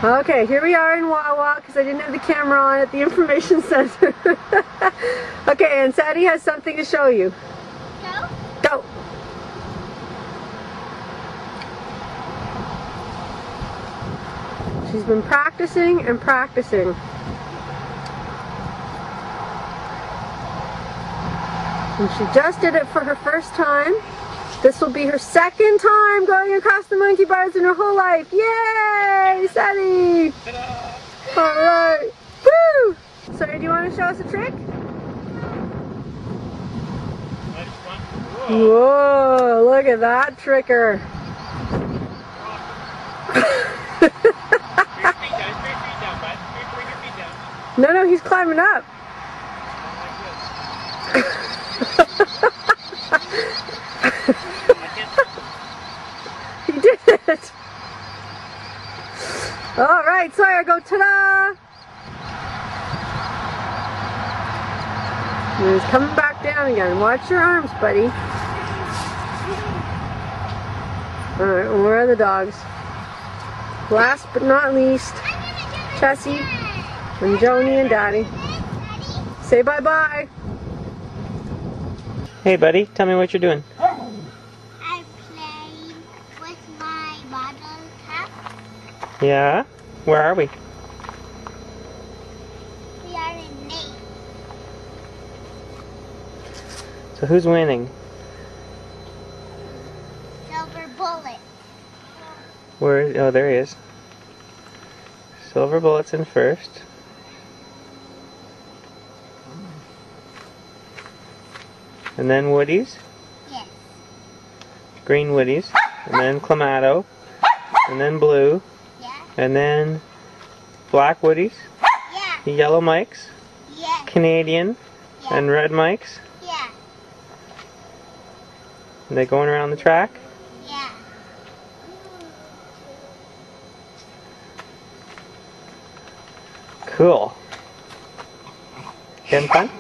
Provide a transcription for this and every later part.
Okay, here we are in Wawa because I didn't have the camera on at the information center. Okay, and Sadie has something to show you. Go? Go! She's been practicing and practicing. And she just did it for her first time. This will be her second time going across the monkey bars in her whole life. Yay! Sadie! Alright. Woo! Sorry, do you want to show us a trick? Whoa, look at that tricker. No, he's climbing up. He did it. All right, Sawyer, go ta-da! And he's coming back down again. Watch your arms, buddy. All right, where are the dogs? Last but not least, Chessie and Joni and Daddy. Say bye-bye. Hey, buddy, tell me what you're doing. I'm playing with my bottle cap. Yeah? Where are we? We are in Maine. So who's winning? Silver Bullet. Where? Oh, there he is. Silver Bullet's in first. And then Woody's. Yes. Green Woody's. And then Clamato. And then Blue. Yeah. And then Black Woody's. Yeah. Yellow Mike's. Yeah. Canadian. Yeah. And Red Mike's. Yeah. And they going around the track. Yeah. Cool. Having fun?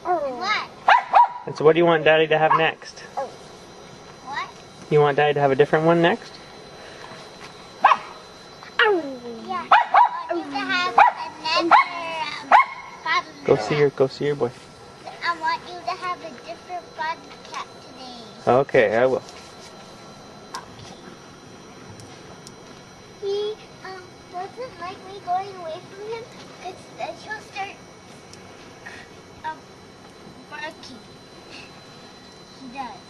What? And so what do you want Daddy to have next? What? You want Daddy to have a different one next? Yeah. I want you to have another bottle. Go see your boy. I want you to have a different bottle cap today. Okay, I will. He doesn't like me going away from him because then he'll start barking. He does.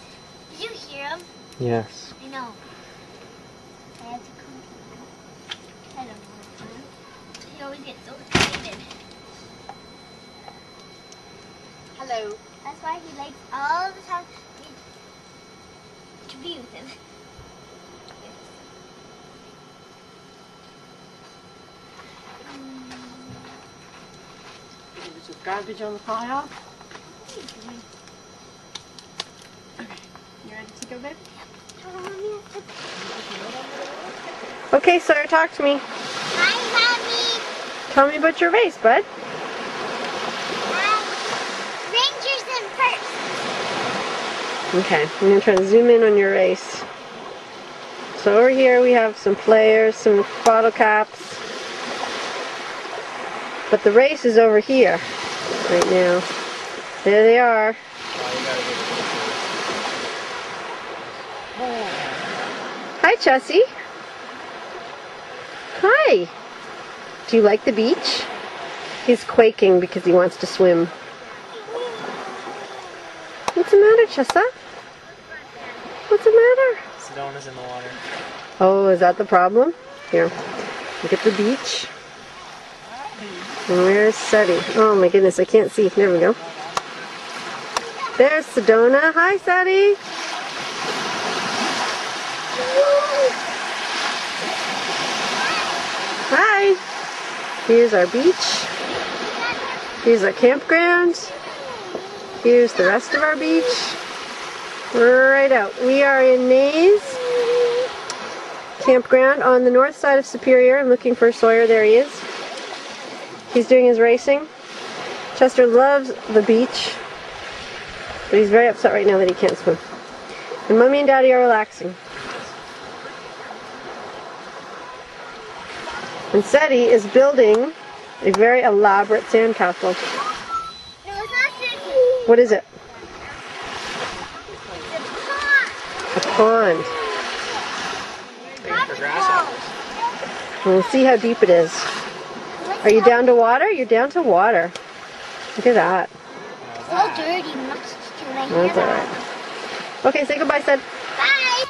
Did you hear him? Yes. I know. I have to come. I don't know. He always gets so excited. Hello. That's why he likes all the time to be with him. There's some garbage on the pile. Okay, you ready to go, babe? Okay, Sawyer, talk to me. Hi, Mommy. Tell me about your race, bud. Rangers in first. Okay, I'm going to try to zoom in on your race. So over here we have some players, some bottle caps. But the race is over here right now. There they are. Hi, Chessie. Hi. Do you like the beach? He's quaking because he wants to swim. What's the matter, Chessa? What's the matter? Sedona's in the water. Oh, is that the problem? Here, look at the beach. And where's Sadie? Oh my goodness, I can't see. There we go. There's Sedona. Hi, Sadie. Hi. Here's our beach. Here's our campground. Here's the rest of our beach. Right out. We are in Mays Campground on the north side of Superior. I'm looking for Sawyer. There he is. He's doing his racing. Chester loves the beach, but he's very upset right now that he can't swim. And Mommy and Daddy are relaxing. And Seti is building a very elaborate sandcastle. No, it's not sticky. What is it? It's A pond. Waiting for grasshoppers. We'll see how deep it is. Are you down to water? You're down to water. Look at that. It's all dirty. Can I hear That's that? alright. Okay, say goodbye, Sid. Bye.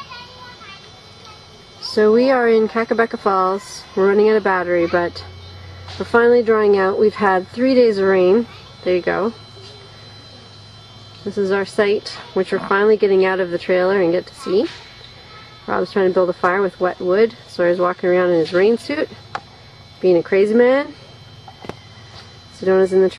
So we are in Kakabeka Falls. We're running out of battery, but we're finally drying out. We've had 3 days of rain. There you go. This is our site, which we're finally getting out of the trailer and get to see. Rob's trying to build a fire with wet wood. Sawyer's walking around in his rain suit, being a crazy man. Sedona's in the